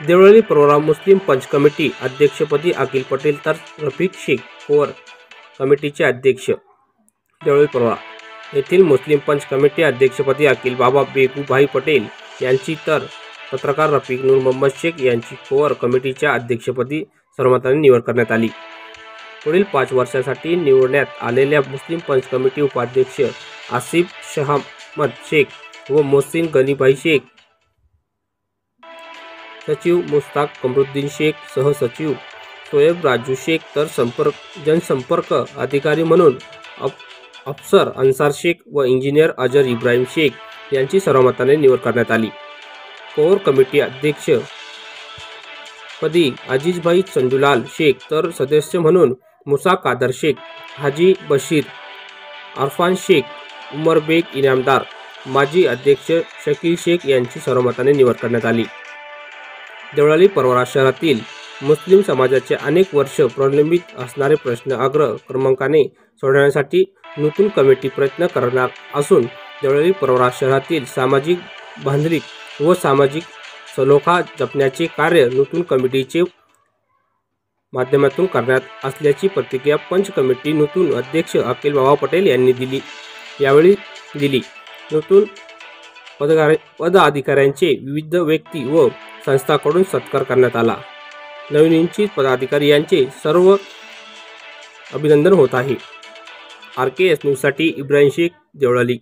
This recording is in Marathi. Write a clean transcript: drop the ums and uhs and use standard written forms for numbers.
देवळाली प्रवरा मुस्लिम पंच कमिटी अध्यक्षपदी अकील पटेल तर रफिक शेख कोर कमिटीचे अध्यक्ष। देवळाली प्रवरा येथील मुस्लिम पंच कमिटी अध्यक्षपदी अकील बाबा बेगूभाई पटेल यांची तर पत्रकार रफिक नूर मोहम्मद शेख यांची कोर कमिटीच्या अध्यक्षपदी सर्वमताने निवड करण्यात आली। पुढील 5 वर्षांसाठी निवडण्यात आलेल्या मुस्लिम पंच कमिटी उपाध्यक्ष आसिफ शहामद शेख व मोहसिन गनीभाई शेख, सचिव मुस्ताक कमरुद्दीन शेख, सहसचिव सोएब राजू शेख तर जनसंपर्क अधिकारी म्हणून अफसर अन्सार शेख व इंजिनियर अजर इब्राहिम शेख यांची सर्वमताने निवड करण्यात आली। कोर कमिटी अध्यक्ष पदी अजीजभाई संजूलाल शेख तर सदस्य म्हणून मुसा कादर शेख, हाजी बशीर, अरफान शेख, उमर बेग इनामदार, माजी अध्यक्ष शकील शेख यांची सर्वमताने निवड करण्यात आली। देवळाली प्रवरा शहरातील मुस्लिम समाजाचे अनेक वर्ष प्रलंबित असणारे प्रश्न अग्र क्रमांकाने सोडवण्यासाठी नूतन कमिटी प्रयत्न करणार असून देवळाली प्रवरा शहरातील सामाजिक बांधिलकी व सामाजिक सलोखा जपण्याचे कार्य नूतन कमिटीचे माध्यमातून करण्यात असल्याची प्रतिक्रिया पंच कमिटी नूतन अध्यक्ष अकील बाबा पटेल यांनी यावेळी दिली। नूतन पदाधिकाऱ्यांचे विविध व्यक्ती व संस्थांकडून सत्कार करण्यात आला। नवनिर्वाचित पदाधिकारी यांचे सर्व अभिनंदन होत आहे। RKS न्यूजसाठी इब्राहिम शेख, देवळाली।